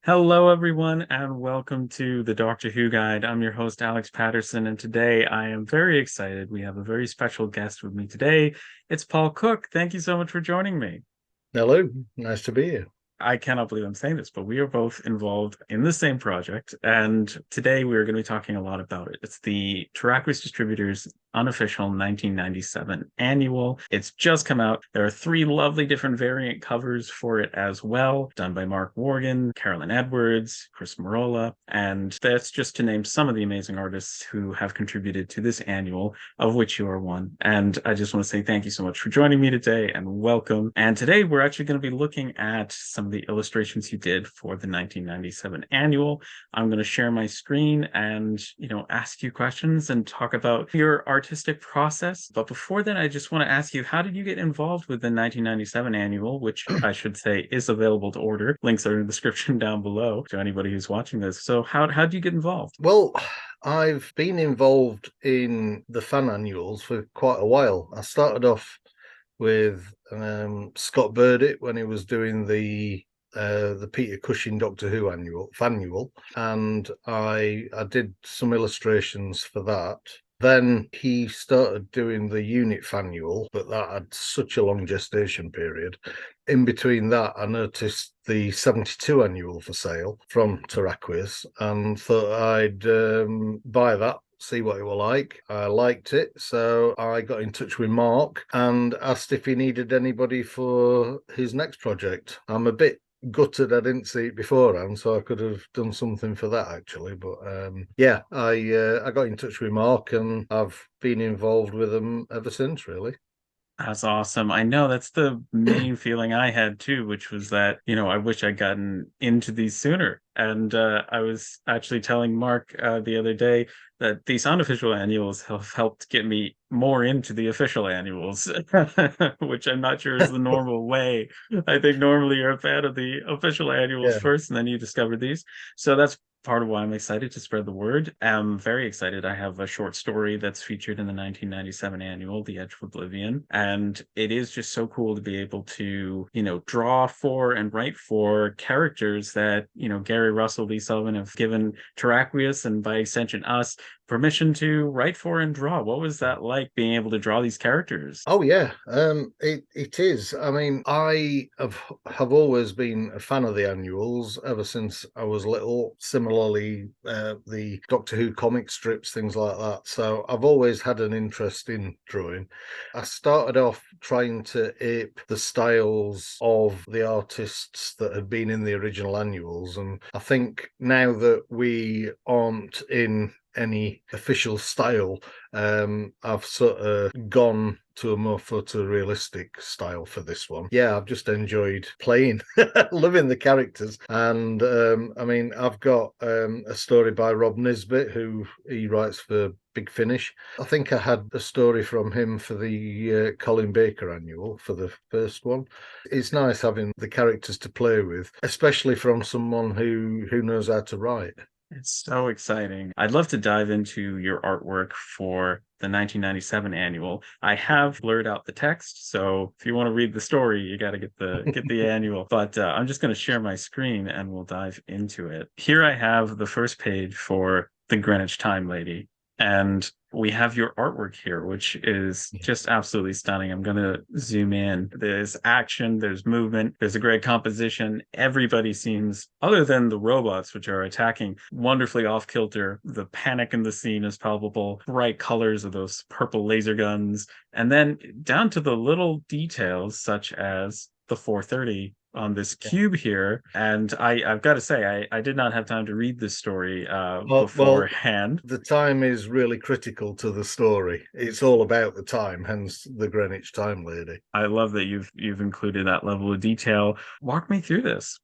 Hello, everyone, and welcome to the Doctor Who Guide. I'm your host, Alex Patterson, and today I am very excited. We have a very special guest with me today. It's Paul Cooke. Thank you so much for joining me. Hello, nice to be here. I cannot believe I'm saying this, but we are both involved in the same project. And today we are going to be talking a lot about it. It's the Terraqueous Distributors Unofficial 1997 annual. It's just come out. There are three lovely different variant covers for it as well, done by Mark Worgan, Carolyn Edwards, Chris Marola. And that's just to name some of the amazing artists who have contributed to this annual, of which you are one. And I just want to say thank you so much for joining me today and welcome. And today we're actually going to be looking at some of the illustrations you did for the 1997 annual. I'm going to share my screen and, ask you questions and talk about your artistic process. But before that, I just want to ask you, how did you get involved with the 1997 annual, which I should say is available to order? Links are in the description down below to anybody who's watching this. So how did you get involved? Well, I've been involved in the fan annuals for quite a while. I started off with Scott Burdett when he was doing the Peter Cushing Doctor Who annual, and I did some illustrations for that. Then he started doing the unit annual, but that had such a long gestation period. In between that, I noticed the 72 annual for sale from Terraqueous and thought I'd buy that, see what it was like. I liked it, so I got in touch with Mark and asked if he needed anybody for his next project. I'm a bit gutted I didn't see it beforehand, so I could have done something for that actually. But I got in touch with Mark and I've been involved with them ever since, really. That's awesome. I know that's the main feeling I had too, which was that, I wish I'd gotten into these sooner. And I was actually telling Mark the other day that these unofficial annuals have helped get me more into the official annuals, which I'm not sure is the normal way. I think normally you're a fan of the official annuals Yeah. first, and then you discover these. So that's part of why I'm excited to spread the word. I'm very excited. I have a short story that's featured in the 1997 annual, The Edge of Oblivion. And it is just so cool to be able to, draw for and write for characters that, Gary Russell Lee Sullivan have given Terraqueous and by extension us permission to write for and draw. What was that like being able to draw these characters? Oh yeah, it is. I mean, I have always been a fan of the annuals ever since I was little. Similarly, the Doctor Who comic strips, things like that. So I've always had an interest in drawing. I started off trying to ape the styles of the artists that had been in the original annuals, and I think now that we aren't in any official style, I've sort of gone to a more photorealistic style for this one. Yeah, I've just enjoyed playing, loving the characters. And I mean, I've got a story by Rob Nisbet, who he writes for Big Finish. I think I had a story from him for the Colin Baker annual for the first one. It's nice having the characters to play with, especially from someone who knows how to write. It's so exciting. I'd love to dive into your artwork for the 1997 annual. I have blurred out the text, so if you want to read the story, you got to get the annual. But I'm just going to share my screen and we'll dive into it. Here I have the first page for the Greenwich Time Lady, and we have your artwork here, which is just absolutely stunning. I'm going to zoom in. There's action, there's movement, there's a great composition. Everybody seems, other than the robots, which are attacking, wonderfully off kilter. The panic in the scene is palpable. Bright colors of those purple laser guns. And then down to the little details, such as the 430 on this cube here. And I've got to say, I did not have time to read this story Well, beforehand. the time is really critical to the story. It's all about the time, hence the Greenwich Time Lady. I love that you've included that level of detail. Walk me through this.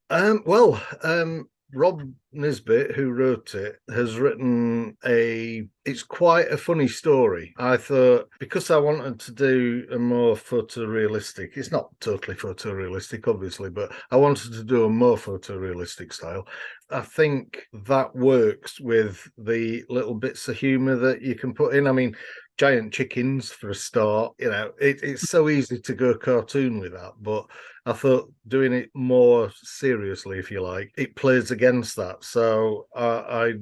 Rob Nisbet, who wrote it, has written it's quite a funny story. I thought, because I wanted to do a more photorealistic, it's not totally photorealistic, obviously, but I wanted to do a more photorealistic style. I think that works with the little bits of humor that you can put in. I mean, giant chickens for a start, it's so easy to go cartoon with that, but I thought doing it more seriously, if you like, it plays against that. So I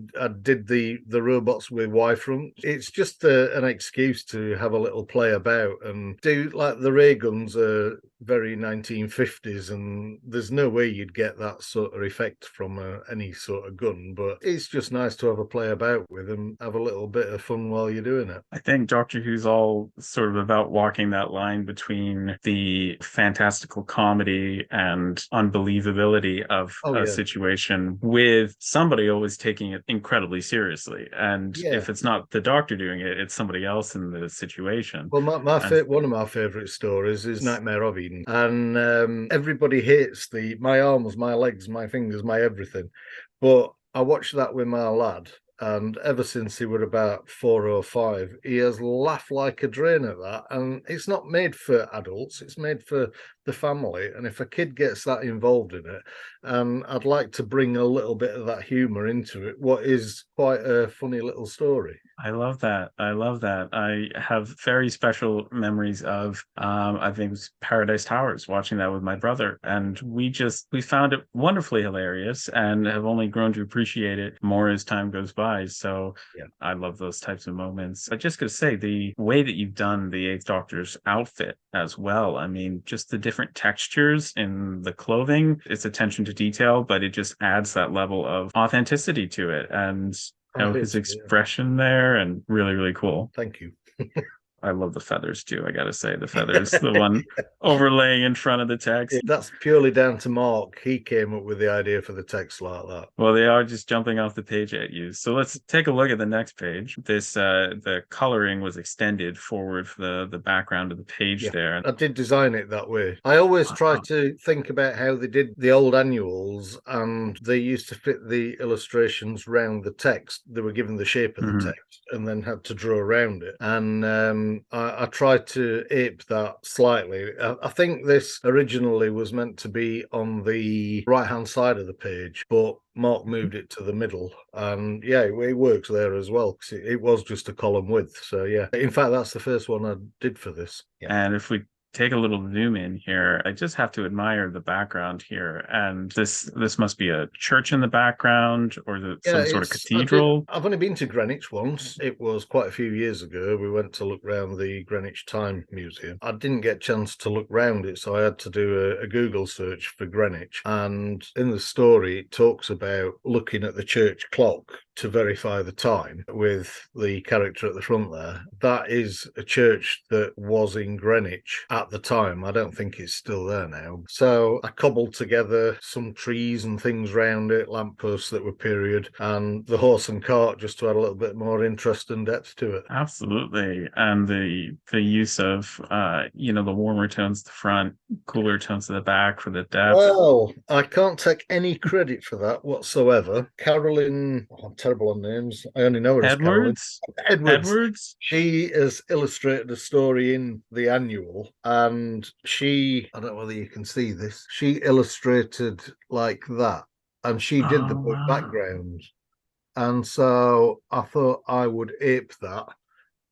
did the robots with Y-front. It's just an excuse to have a little play about and do, like, the ray guns are very 1950s, and there's no way you'd get that sort of effect from any sort of gun. But it's just nice to have a play about with and have a little bit of fun while you're doing it. I think Doctor Who's all sort of about walking that line between the fantastical comedy and unbelievability of a situation, with somebody always taking it incredibly seriously. And if it's not the Doctor doing it, it's somebody else in the situation. Well, one of my favourite stories is Nightmare of Eden, and everybody hates my arms, my legs, my fingers, my everything, but I watched that with my lad. And ever since he were about 4 or 5, he has laughed like a drain at that. And it's not made for adults, it's made for the family. And if a kid gets that involved in it, and I'd like to bring a little bit of that humour into it, what is quite a funny little story. I love that. I love that. I have very special memories of, I think it was Paradise Towers, watching that with my brother. And we found it wonderfully hilarious and have only grown to appreciate it more as time goes by. So I love those types of moments. I just gotta say, the way that you've done the Eighth Doctor's outfit as well. I mean, just the different textures in the clothing, it's attention to detail, but it just adds that level of authenticity to it. And his expression there, and really, really cool. Thank you. I love the feathers too. I gotta say, the feathers, the one overlaying in front of the text. That's purely down to Mark. He came up with the idea for the text like that. Well, they are just jumping off the page at you. So let's take a look at the next page. This the coloring was extended forward for the background of the page there. I did design it that way. I always try to think about how they did the old annuals, and they used to fit the illustrations round the text. They were given the shape of the text and then had to draw around it. And I tried to ape that slightly. I think this originally was meant to be on the right-hand side of the page, but Mark moved it to the middle, and it works there as well. It was just a column width. So in fact, that's the first one I did for this. And if we take a little zoom in here, I just have to admire the background here. And this must be a church in the background, or some sort of cathedral. I've only been to Greenwich once. It was quite a few years ago. We went to look around the Greenwich Time Museum. I didn't get a chance to look round it, so I had to do a Google search for Greenwich. And in the story, it talks about looking at the church clock to verify the time with the character at the front there. That is a church that was in Greenwich at the time. I don't think it's still there now. So I cobbled together some trees and things round it, lampposts that were period, and the horse and cart, just to add a little bit more interest and depth to it. Absolutely. And the use of the warmer tones at the front, cooler tones at the back for the depth. Well, I can't take any credit for that whatsoever. Carolyn, I'm terrible on names. I only know her as Carolyn. Edwards. She has illustrated a story in the annual, and I don't know whether you can see this, she illustrated like that, and she did the book background. And so I thought I would ape that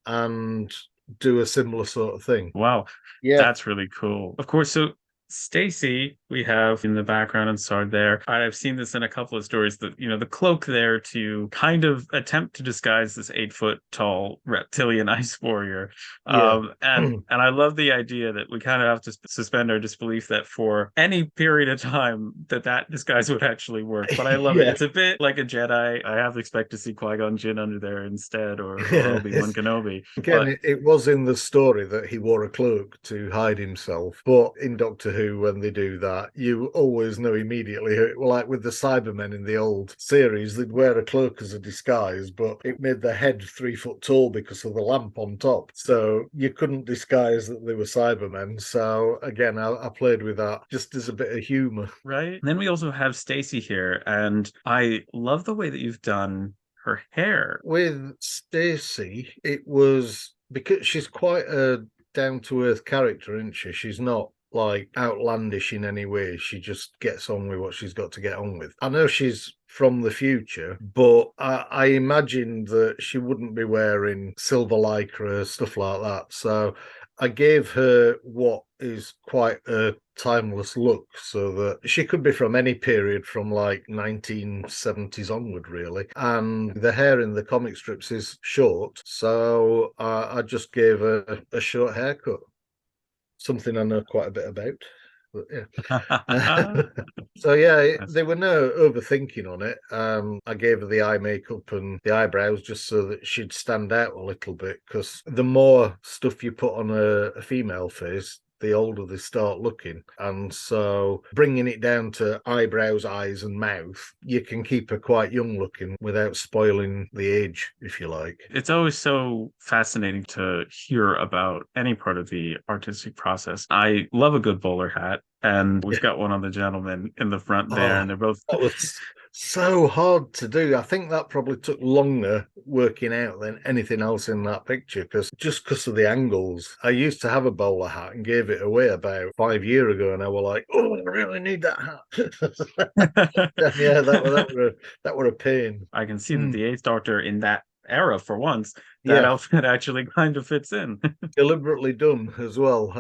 and do a similar sort of thing. Wow. Yeah. That's really cool. Of course, so Stacy, we have in the background and Ssard there. I've seen this in a couple of stories that, the cloak there to kind of attempt to disguise this 8-foot tall reptilian ice warrior. And I love the idea that we kind of have to suspend our disbelief that for any period of time that disguise would actually work. But I love it. It's a bit like a Jedi. I have to expect to see Qui-Gon Jinn under there instead, or Obi-Wan Kenobi. Again, it was in the story that he wore a cloak to hide himself. But in Doctor Who, when they do that, you always know immediately. Like with the Cybermen in the old series, they'd wear a cloak as a disguise, but it made their head 3 foot tall because of the lamp on top. So you couldn't disguise that they were Cybermen. So again, I played with that just as a bit of humor. Right. And then we also have Stacy here, and I love the way that you've done her hair. With Stacy, it was because she's quite a down-to-earth character, isn't she? She's not like outlandish in any way. She just gets on with what she's got to get on with. I know she's from the future, but I imagined that she wouldn't be wearing silver lycra, stuff like that. So I gave her what is quite a timeless look, so that she could be from any period from like 1970s onward, really. And the hair in the comic strips is short, so I just gave her a short haircut, something I know quite a bit about. But yeah. So yeah, there were no overthinking on it. I gave her the eye makeup and the eyebrows just so that she'd stand out a little bit, because the more stuff you put on a female face, the older they start looking. And so bringing it down to eyebrows, eyes and mouth, you can keep her quite young looking without spoiling the age, if you like. It's always so fascinating to hear about any part of the artistic process. I love a good bowler hat, and we've got one on the gentleman in the front there, and they're both... That was so hard to do. I think that probably took longer working out than anything else in that picture, because of the angles. I used to have a bowler hat and gave it away about 5 years ago, and I was like, "Oh, I really need that hat." Yeah, that were a pain. I can see that the Eighth Doctor in that era, for once, that Yeah, outfit actually kind of fits in. deliberately done as well.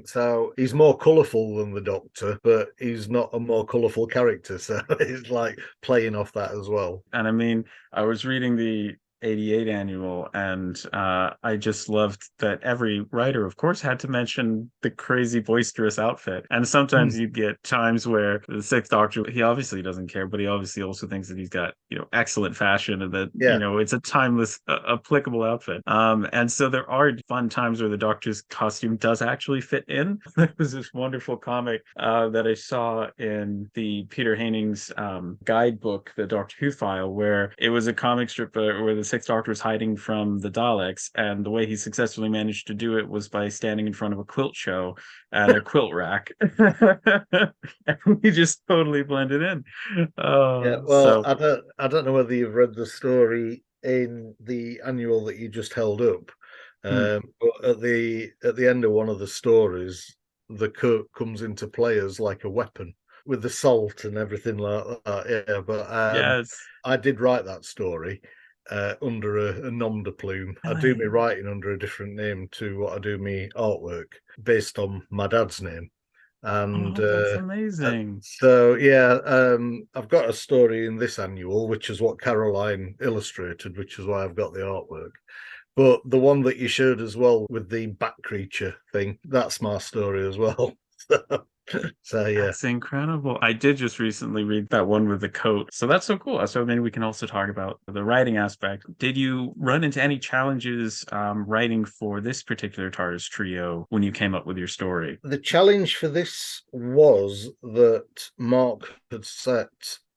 So he's more colourful than the Doctor, but he's not a more colourful character. So it's like playing off that as well. And I mean, I was reading the 88 annual, and I just loved that every writer, of course, had to mention the crazy boisterous outfit. And sometimes you'd get times where the Sixth Doctor, he obviously doesn't care, but he obviously also thinks that he's got, excellent fashion, and that, it's a timeless, applicable outfit. And so there are fun times where the Doctor's costume does actually fit in. There was this wonderful comic that I saw in the Peter Heining's guidebook, the Doctor Who file, where it was a comic strip where the Sixth Doctor was hiding from the Daleks, and the way he successfully managed to do it was by standing in front of a quilt show and a quilt rack. And he just totally blended in. Well, I don't know whether you've read the story in the annual that you just held up, but at the end of one of the stories, the coat comes into play as like a weapon with the salt and everything like that. Yeah, but yes, I did write that story under a nom de plume. I do my writing under a different name to what I do my artwork, based on my dad's name. And that's amazing. So yeah, I've got a story in this annual, which is what Caroline illustrated, which is why I've got the artwork. But the one that you showed as well with the bat creature thing, that's my story as well. So yeah, that's incredible. I did just recently read that one with the coat, so that's so cool. So maybe we can also talk about the writing aspect. Did you run into any challenges writing for this particular TARDIS trio when you came up with your story? The challenge for this was that Mark had set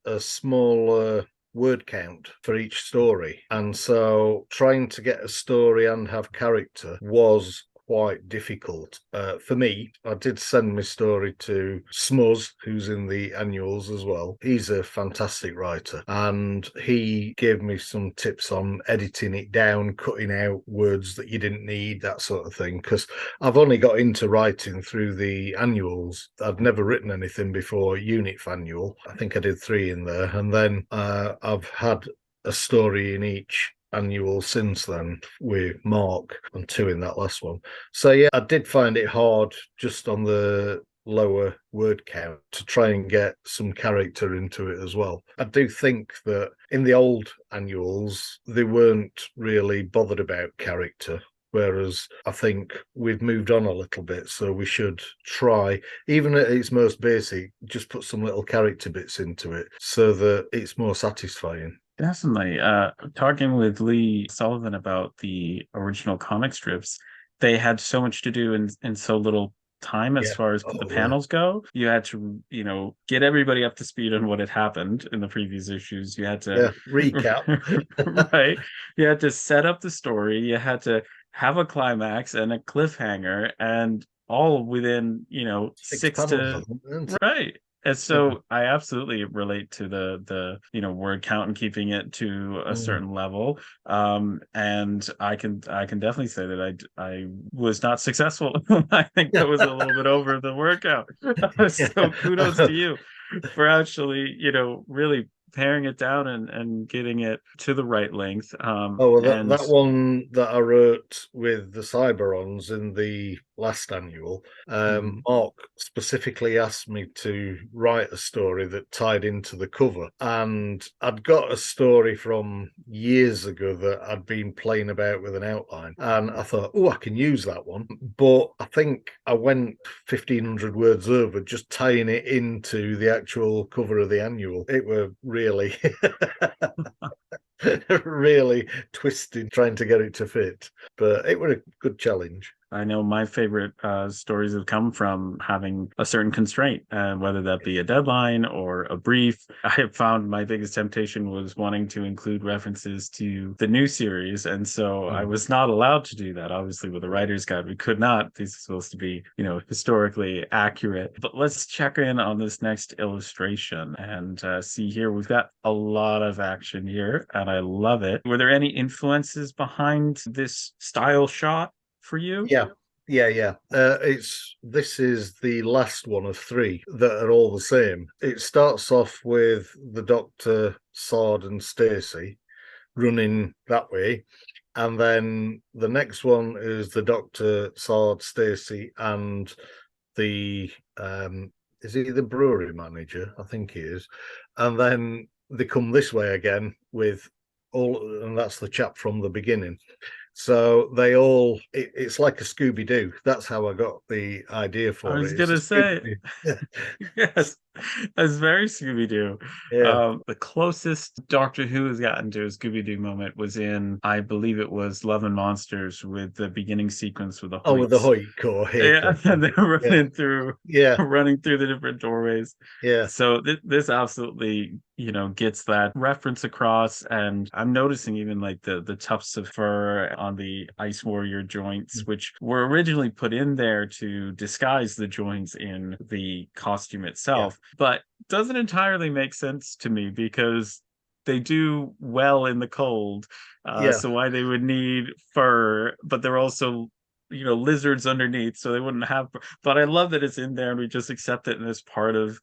a small word count for each story, and so trying to get a story and have character was quite difficult. For me, I did send my story to Smuz, who's in the annuals as well. He's a fantastic writer, and he gave me some tips on editing it down, cutting out words that you didn't need, that sort of thing, because I've only got into writing through the annuals. I'd never written anything before Unit Annual. I think I did 3 in there, and then I've had a story in each annual since then with Mark, and 2 in that last one. So yeah, I did find it hard just on the lower word count to try and get some character into it as well. I do think that in the old annuals they weren't really bothered about character, whereas I think we've moved on a little bit, so we should try, even at its most basic, just put some little character bits into it so that it's more satisfying. Definitely. Talking with Lee Sullivan about the original comic strips, they had so much to do in so little time as far as the panels go. You had to, get everybody up to speed on what had happened in the previous issues. You had to recap. Right. You had to set up the story. You had to have a climax and a cliffhanger, and all within, 6 to... Right. And so I absolutely relate to the word count and keeping it to a certain level. And I can definitely say that I was not successful. I think that was a little bit over the word count. So kudos to you for actually, really paring it down and getting it to the right length. That one that I wrote with the Cyberons in the last annual, Mhm. Mark specifically asked me to write a story that tied into the cover. And I'd got a story from years ago that I'd been playing about with an outline. And I thought, oh, I can use that one. But I think I went 1,500 words over just tying it into the actual cover of the annual. It were really really twisted trying to get it to fit, but it was a good challenge. I know my favorite stories have come from having a certain constraint, whether that be a deadline or a brief. I have found my biggest temptation was wanting to include references to the new series. And so I was not allowed to do that. Obviously, with a writer's guide, we could not. These are supposed to be, historically accurate. But let's check in on this next illustration and see here. We've got a lot of action here, and I love it. Were there any influences behind this style shot for you? Yeah. Yeah. This is the last one of three that are all the same. It starts off with the Doctor, Ssard, and Stacy running that way, and then the next one is the Doctor, Ssard, Stacy, and the is he the brewery manager? I think he is. And then they come this way again with all, and that's the chap from the beginning. So they all, it's like a Scooby Doo. That's how I got the idea I for was it. It's gonna a say, Scooby-Doo. yes, that's very Scooby Doo. Yeah. The closest Doctor Who has gotten to a Scooby Doo moment was in, I believe it was Love and Monsters, with the beginning sequence with the Oh, with the Hoyts. Hoyt core, here Yeah, core. and they're Yeah. running through, Yeah. running through the different doorways. Yeah. So this absolutely, gets that reference across. And I'm noticing even like the tufts of fur on the Ice Warrior joints, which were originally put in there to disguise the joints in the costume Yeah. itself, but doesn't entirely make sense to me because they do well in the cold. Yeah. So why they would need fur, but they're also lizards underneath, so they wouldn't have. But I love that it's in there, and we just accept it, and it's part of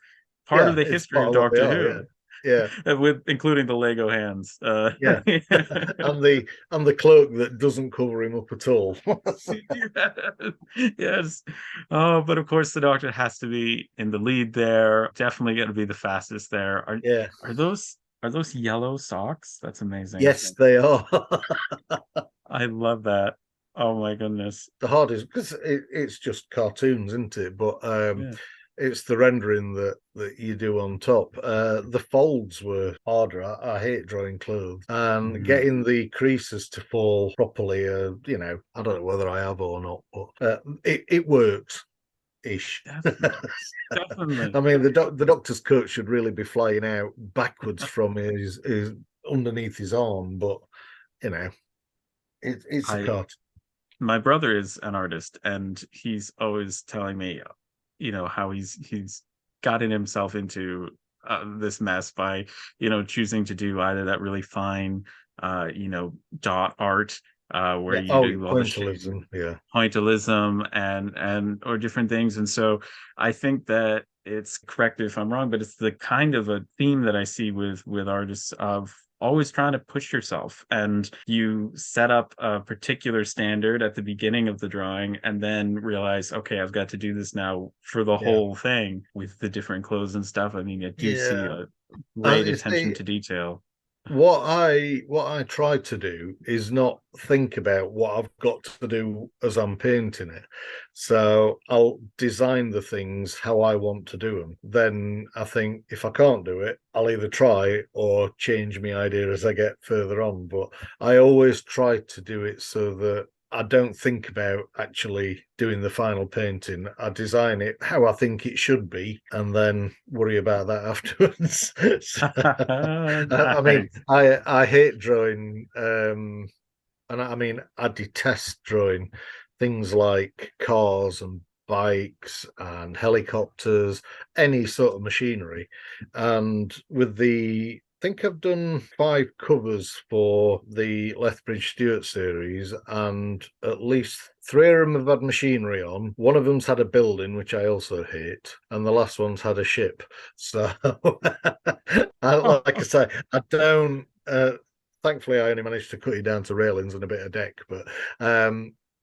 Yeah. the It's history part of of what they Doctor are. Who, Yeah. Yeah. with including the Lego hands. Yeah. And the cloak that doesn't cover him up at all. Yes. Oh, but of course the Doctor has to be in the lead there. Definitely going to be the fastest there. Are Yeah. are those are those yellow socks? That's amazing. Yes, they are. I love that. Oh my goodness. The hardest because it's just cartoons, isn't it? But Yeah. it's the rendering that you do on top. The folds were harder. I hate drawing clothes and Mhm. getting the creases to fall properly. I don't know whether I have or not, but it works ish. Definitely. Definitely. I mean, the doctor's coat should really be flying out backwards from his underneath his arm, but you know, it's a I cartoon. My brother is an artist, and he's always telling me, how he's gotten himself into this mess by, choosing to do either that really fine, dot art, where Yeah. you Oh, do all the pointillism. Yeah. pointillism and or different things. And so I think that it's, correct me if I'm wrong, but it's the kind of a theme that I see with artists of always trying to push yourself, and you set up a particular standard at the beginning of the drawing and then realize, okay, I've got to do this now for the Yeah. whole thing with the different clothes and stuff. I mean, I do see Yeah. a great You attention see, to detail. what I try to do is not think about what I've got to do as I'm painting it. So I'll design the things how I want to do them. Then I think if I can't do it, I'll either try or change my idea as I get further on. But I always try to do it so that I don't think about actually doing the final painting. I design it how I think it should be and then worry about that afterwards. I mean, Nice. I hate drawing, and I mean, I detest drawing things like cars and bikes and helicopters, any sort of machinery. And I think I've done 5 covers for the Lethbridge Stewart series, and at least 3 of them have had machinery on. One of them's had a building, which I also hate, and the last one's had a ship. So, like I say, I don't. Thankfully, I only managed to cut it down to railings and a bit of deck, but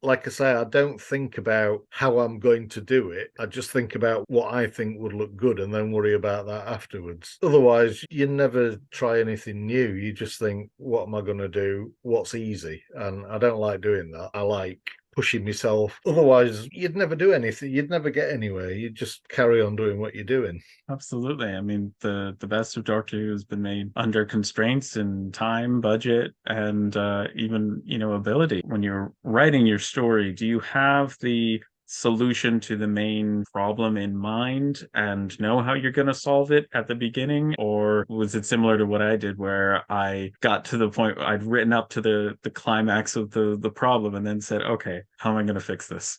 like I say, I don't think about how I'm going to do it. I just think about what I think would look good and then worry about that afterwards. Otherwise, you never try anything new. You just think, what am I going to do? What's easy? And I don't like doing that. I like pushing myself. Otherwise, you'd never do anything. You'd never get anywhere. You'd just carry on doing what you're doing. Absolutely. I mean, the best of Doctor Who has been made under constraints in time, budget, and even, ability. When you're writing your story, do you have the solution to the main problem in mind and know how you're going to solve it at the beginning? Or was it similar to what I did, where I got to the point I'd written up to the climax of the problem and then said, okay, how am I going to fix this?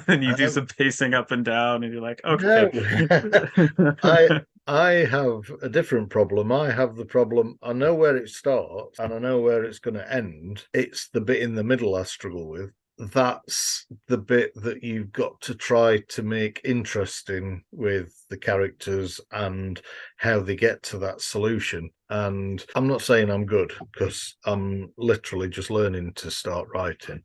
And you do some pacing up and down and you're like, okay. No, I I have a different problem. I have the problem, I know where it starts and I know where it's going to end. It's the bit in the middle I struggle with. That's the bit that you've got to try to make interesting with the characters and how they get to that solution. And I'm not saying I'm good, because I'm literally just learning to start writing.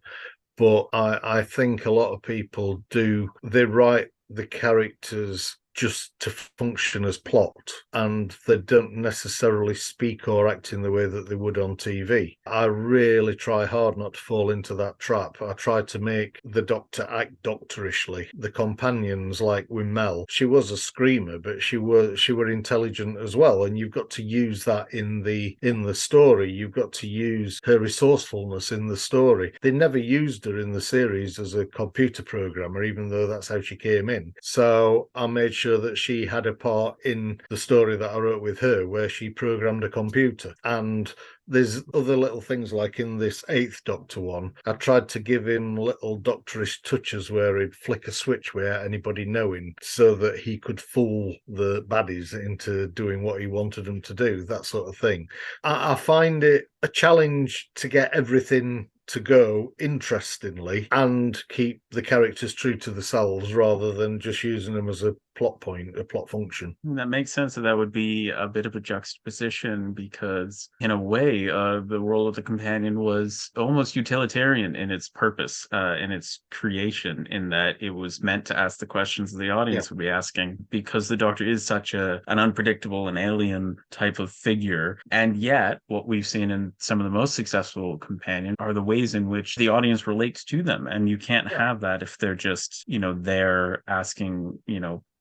But I think a lot of people do, they write the characters just to function as plot, and they don't necessarily speak or act in the way that they would on TV. I really try hard not to fall into that trap. I try to make the Doctor act doctorishly. The companions, like with Mel, she was a screamer, but she were intelligent as well, and you've got to use that in the story. You've got to use her resourcefulness in the story. They never used her in the series as a computer programmer, even though that's how she came in. So I made sure that she had a part in the story that I wrote with her, where she programmed a computer. And there's other little things, like in this 8th Doctor one, I tried to give him little doctorish touches where he'd flick a switch without anybody knowing, so that he could fool the baddies into doing what he wanted them to do, that sort of thing. I find it a challenge to get everything to go interestingly and keep the characters true to themselves, rather than just using them as a plot point, a plot function. That makes sense. That would be a bit of a juxtaposition, because in a way, the role of the companion was almost utilitarian in its purpose, in its creation, in that it was meant to ask the questions the audience would be asking, because the Doctor is such an unpredictable and alien type of figure. And yet what we've seen in some of the most successful companions are the ways in which the audience relates to them. And you can't have that if they're just, there asking,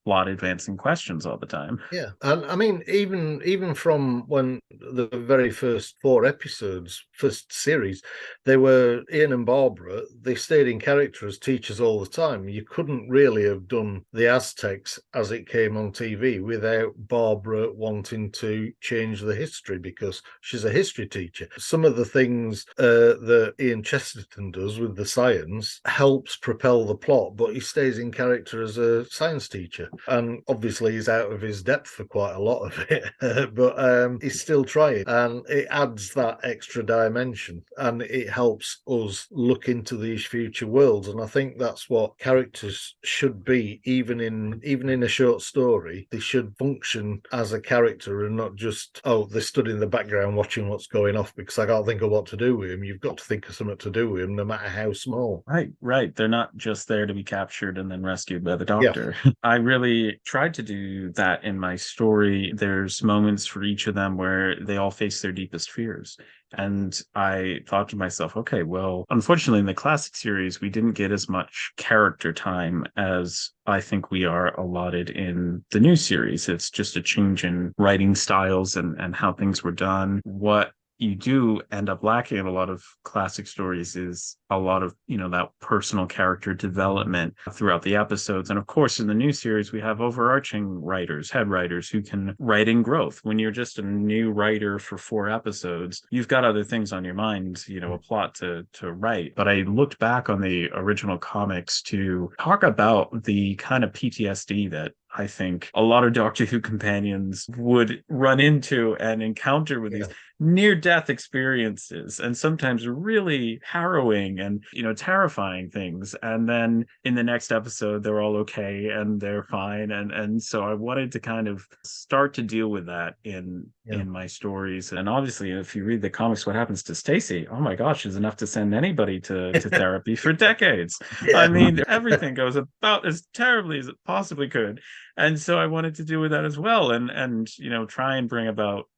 plot advancing questions all the time. Yeah, and I mean, even from when the very first 4 episodes, first series, they were Ian and Barbara. They stayed in character as teachers all the time. You couldn't really have done the Aztecs as it came on TV without Barbara wanting to change the history, because she's a history teacher. Some of the things that Ian Chesterton does with the science helps propel the plot, but he stays in character as a science teacher. And obviously he's out of his depth for quite a lot of it, but he's still trying, and it adds that extra dimension, and it helps us look into these future worlds. And I think that's what characters should be, even in a short story. They should function as a character and not just, oh, they stood in the background watching what's going off because I can't think of what to do with him. You've got to think of something to do with him, no matter how small. Right. They're not just there to be captured and then rescued by the Doctor. Yeah. I really tried to do that in my story. There's moments for each of them where they all face their deepest fears. And I thought to myself, okay, well, unfortunately, in the classic series, we didn't get as much character time as I think we are allotted in the new series. It's just a change in writing styles and how things were done. What you do end up lacking in a lot of classic stories is a lot of, that personal character development throughout the episodes. And of course, in the new series, we have overarching writers, head writers, who can write in growth. When you're just a new writer for 4 episodes, you've got other things on your mind, a plot to write. But I looked back on the original comics to talk about the kind of PTSD that I think a lot of Doctor Who companions would run into and encounter with these. near-death experiences, and sometimes really harrowing and, terrifying things. And then in the next episode, they're all okay and they're fine. And so I wanted to kind of start to deal with that in my stories. And obviously, if you read the comics, what happens to Stacy? Oh my gosh, is enough to send anybody to therapy for decades. I mean, everything goes about as terribly as it possibly could. And so I wanted to deal with that as well, and try and bring about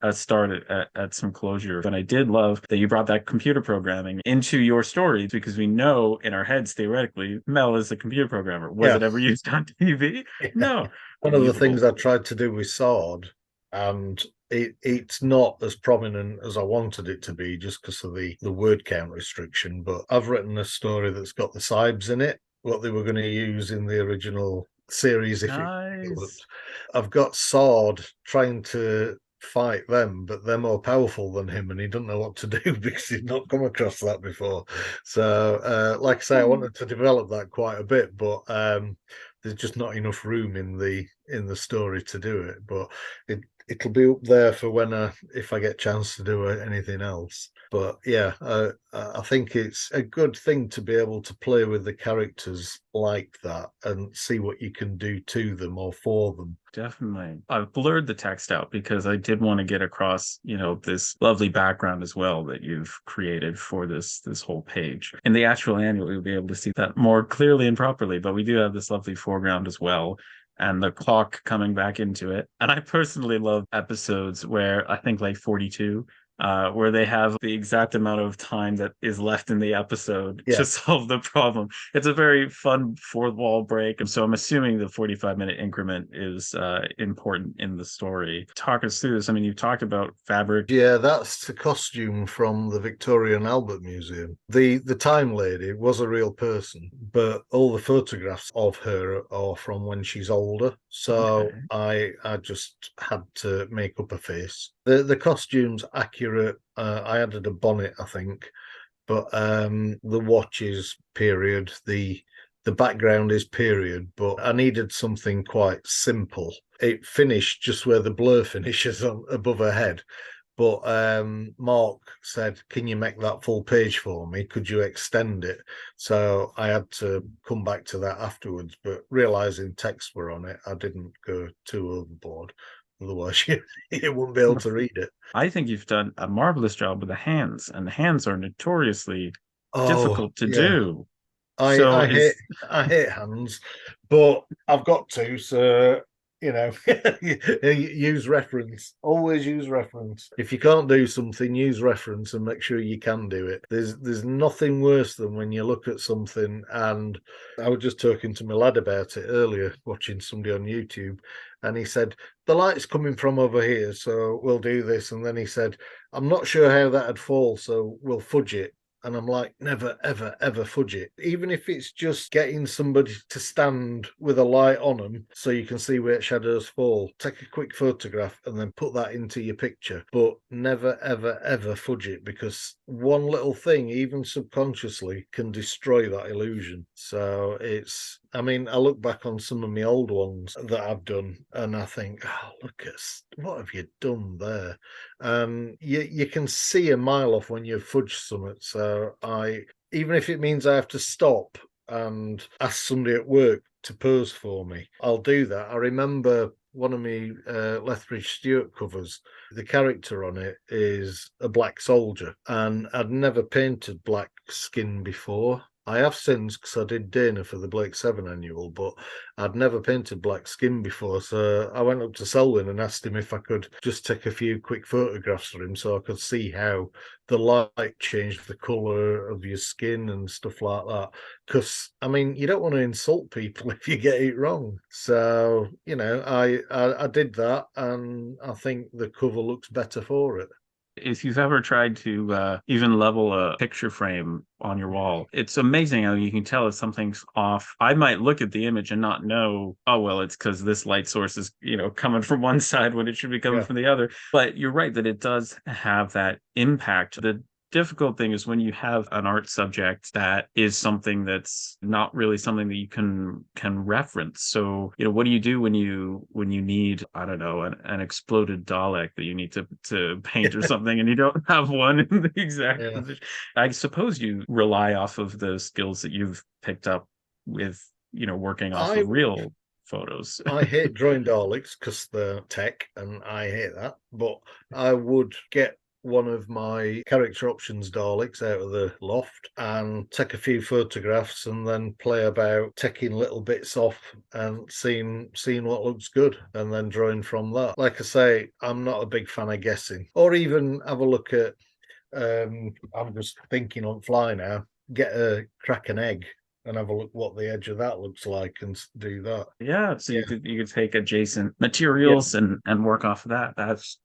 a start at some closure. But I did love that you brought that computer programming into your stories, because we know in our heads, theoretically, Mel is a computer programmer. Was it ever used on TV? No. One of the things I tried to do with Ssard, and it's not as prominent as I wanted it to be just because of the word count restriction, but I've written a story that's got the Sybes in it, what they were going to use in the original series. Nice. I've got Ssard trying to fight them, but they're more powerful than him, and he doesn't know what to do because he's not come across that before. So like I say, I wanted to develop that quite a bit, but there's just not enough room in the story to do it. But it'll be up there for if I get a chance to do anything else. But yeah, I think it's a good thing to be able to play with the characters like that and see what you can do to them or for them. Definitely. I've blurred the text out because I did want to get across, this lovely background as well that you've created for this whole page. In the actual annual, you'll be able to see that more clearly and properly, but we do have this lovely foreground as well, and the clock coming back into it. And I personally love episodes where I think like 42, where they have the exact amount of time that is left in the episode to solve the problem. It's a very fun fourth wall break. And so I'm assuming the 45-minute increment is important in the story. Talk us through this. I mean, you talked about fabric. Yeah, that's the costume from the Victoria and Albert Museum. The Time Lady was a real person, but all the photographs of her are from when she's older. So I just had to make up a face. The costume's accurate. I added a bonnet, I think, but the watch is period. The background is period, but I needed something quite simple. It finished just where the blur finishes above her head. But Mark said, "Can you make that full page for me? Could you extend it?" So I had to come back to that afterwards. But realizing texts were on it, I didn't go too overboard. Otherwise, you wouldn't be able to read it. I think you've done a marvelous job with the hands, and the hands are notoriously difficult to do. I hate hands, but I've got to. So use reference. Always use reference. If you can't do something, use reference and make sure you can do it. There's nothing worse than when you look at something, and I was just talking to my lad about it earlier, watching somebody on YouTube, and he said, the light's coming from over here, so we'll do this. And then he said, I'm not sure how that'd fall, so we'll fudge it. And I'm like, never, ever, ever fudge it. Even if it's just getting somebody to stand with a light on them so you can see where shadows fall. Take a quick photograph and then put that into your picture. But never, ever, ever fudge it, because one little thing, even subconsciously, can destroy that illusion. So I look back on some of my old ones that I've done and I think, look at what have you done there? You can see a mile off when you fudge something. So even if it means I have to stop and ask somebody at work to pose for me, I'll do that. I remember one of my Lethbridge Stewart covers, the character on it is a black soldier, and I'd never painted black skin before. I have since, because I did Dana for the Blake 7 annual, but I'd never painted black skin before. So I went up to Selwyn and asked him if I could just take a few quick photographs for him so I could see how the light changed the colour of your skin and stuff like that. Because, you don't want to insult people if you get it wrong. So, I did that, and I think the cover looks better for it. If you've ever tried to even level a picture frame on your wall, it's amazing how you can tell if something's off. I might look at the image and not know, oh, well, it's because this light source is, coming from one side when it should be coming from the other. But you're right that it does have that impact. The difficult thing is when you have an art subject that is something that's not really something that you can reference. So, what do you do when you need, I don't know, an exploded Dalek that you need to paint or something, and you don't have one in the exact position? I suppose you rely off of the skills that you've picked up with, working off of real photos. I hate drawing Daleks because they're tech, and I hate that. But I would get one of my character options Daleks out of the loft and take a few photographs, and then play about taking little bits off and seeing what looks good, and then drawing from that. Like I say, I'm not a big fan of guessing, or even have a look at. I'm just thinking on fly now. Crack an egg and have a look what the edge of that looks like and do that. Yeah, so you could take adjacent materials and work off of that. That's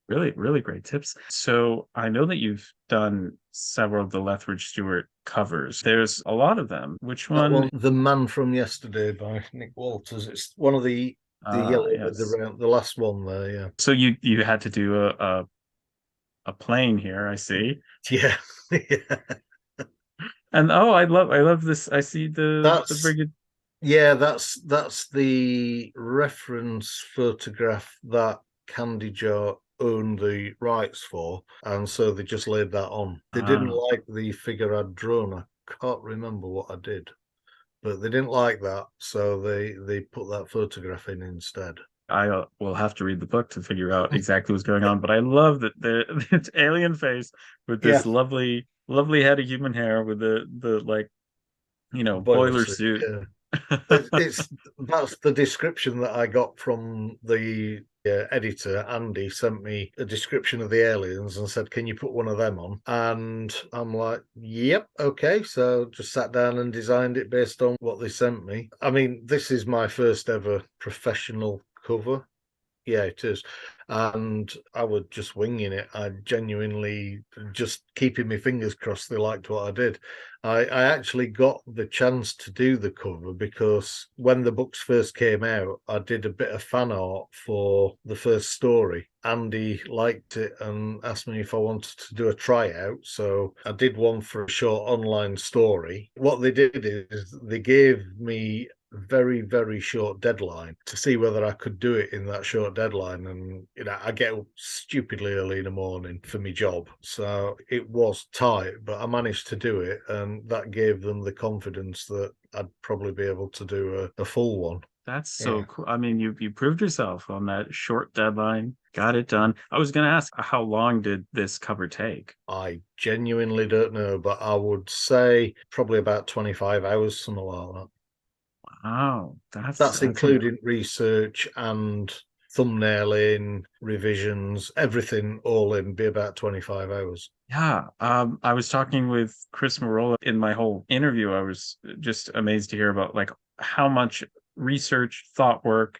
really, really great tips. So I know that you've done several of the Lethbridge Stewart covers. There's a lot of them. Which one? The Man from Yesterday by Nick Walters. It's one of the yellow with the last one there. Yeah. So you had to do a plane here. I see. Yeah. And I love this. I see the brigade. Yeah, that's the reference photograph that Candy Jar owned the rights for, and so they just laid that on. They didn't like the figure I'd drawn. I can't remember what I did, but they didn't like that, so they put that photograph in instead. I will have to read the book to figure out exactly what's going on, but I love that the alien face with this lovely head of human hair with the like, boiler suit. Yeah. That's the description that I got from the editor. Andy sent me a description of the aliens and said, "Can you put one of them on?" And I'm like, "Yep, okay." So just sat down and designed it based on what they sent me. I mean, this is my first ever professional cover. Yeah, it is. And I was just winging it. I genuinely just keeping my fingers crossed they liked what I did. I actually got the chance to do the cover because when the books first came out, I did a bit of fan art for the first story. Andy liked it and asked me if I wanted to do a tryout. So I did one for a short online story. What they did is they gave me very, very short deadline to see whether I could do it in that short deadline. And I get up stupidly early in the morning for my job, so it was tight, but I managed to do it, and that gave them the confidence that I'd probably be able to do a full one. That's so cool. I mean, you proved yourself on that short deadline, got it done. I was going to ask, how long did this cover take? I genuinely don't know, but I would say probably about 25 hours, something like that. Wow, that's including research and thumbnailing, revisions, everything all in, be about 25 hours. Yeah. I was talking with Chris Marola in my whole interview. I was just amazed to hear about like how much research, thought work,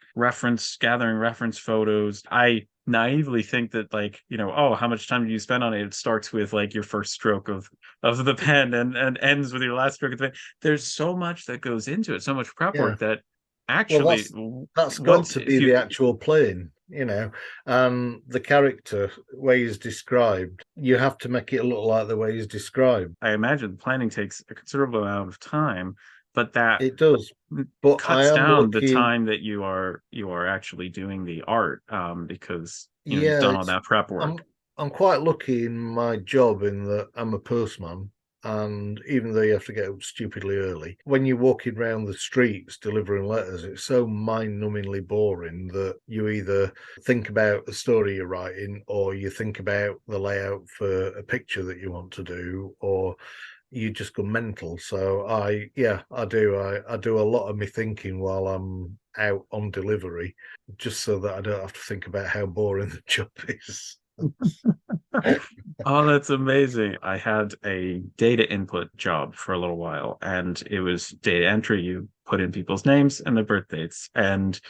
gathering reference photos. I naively think that like, how much time do you spend on it? It starts with like your first stroke of the pen and ends with your last stroke of the pen. There's so much that goes into it, so much prep work that actually that's got to be the actual plane, and the character way he's described, you have to make it look like the way he's described. I imagine planning takes a considerable amount of time, but that it does, but cuts down the time that you are actually doing the art, because you've done all that prep work. I'm quite lucky in my job in that I'm a postman, and even though you have to get up stupidly early, when you're walking around the streets delivering letters, it's so mind-numbingly boring that you either think about the story you're writing, or you think about the layout for a picture that you want to do, or you just go mental. So I do a lot of me thinking while I'm out on delivery, just so that I don't have to think about how boring the job is. Oh, that's amazing. I had a data input job for a little while, and it was data entry. You put in people's names and their birth dates. And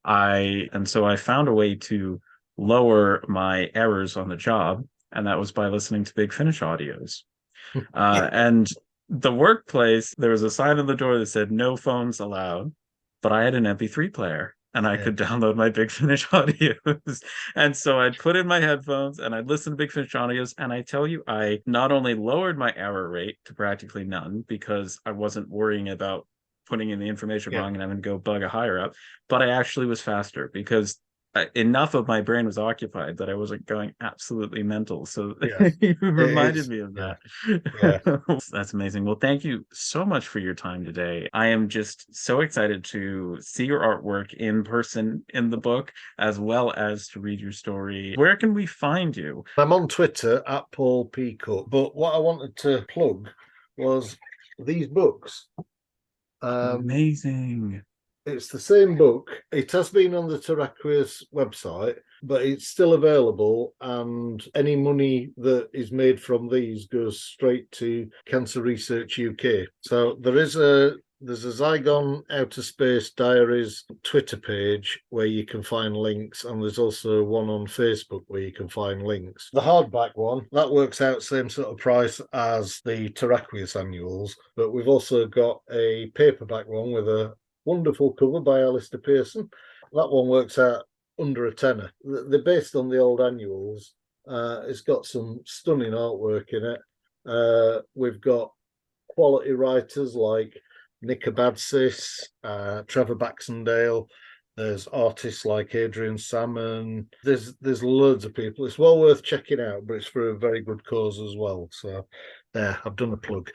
so I found a way to lower my errors on the job, and that was by listening to Big Finish audios. And the workplace, there was a sign on the door that said no phones allowed, but I had an MP3 player. and I could download my Big Finish audios. And so I'd put in my headphones and I'd listen to Big Finish audios. And I tell you, I not only lowered my error rate to practically none because I wasn't worrying about putting in the information wrong and having to go bug a higher up, but I actually was faster because enough of my brain was occupied that I wasn't going absolutely mental. So you reminded me of that. Yeah. That's amazing. Well, thank you so much for your time today. I am just so excited to see your artwork in person in the book, as well as to read your story. Where can we find you? I'm on Twitter at Paul P. Cooke. But what I wanted to plug was these books. Amazing. It's the same book. It has been on the Terraqueous website, but it's still available. And any money that is made from these goes straight to Cancer Research UK. So there's a Zygon Outer Space Diaries Twitter page where you can find links, and there's also one on Facebook where you can find links. The hardback one, that works out same sort of price as the Terraqueous annuals, but we've also got a paperback one with a wonderful cover by Alistair Pearson. That one works out under a tenner. They're based on the old annuals. It's got some stunning artwork in it. We've got quality writers like Nick Abadsis, Trevor Baxendale. There's artists like Adrian Salmon. There's loads of people. It's well worth checking out, but it's for a very good cause as well. So there, I've done a plug.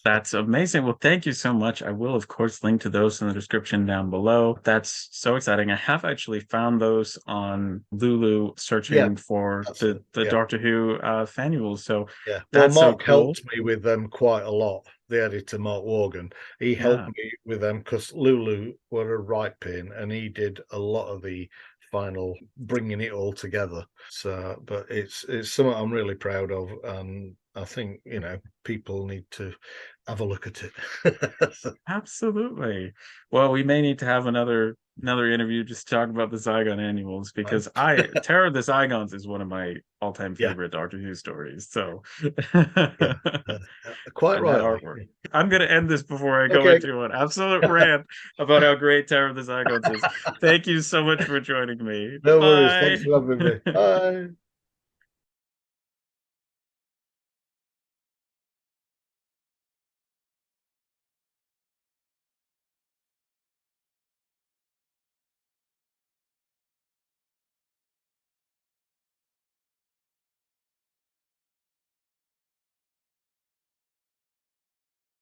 That's amazing. Well, thank you so much. I will, of course, link to those in the description down below. That's so exciting. I have actually found those on Lulu searching for the Doctor Who fanuals. So that's Mark so cool. helped me with them quite a lot. The editor, Mark Worgan, he helped me with them because Lulu were a right pain, and he did a lot of the final bringing it all together. So, but it's something I'm really proud of, and I think people need to have a look at it. Absolutely. Well, we may need to have another interview just to talk about the Zygon annuals, because Terror of the Zygons is one of my all-time favorite Doctor Who stories. So quite right. I'm going to end this before I go into an absolute rant about how great Terror of the Zygons is. Thank you so much for joining me. No worries. Thanks for having me. Bye.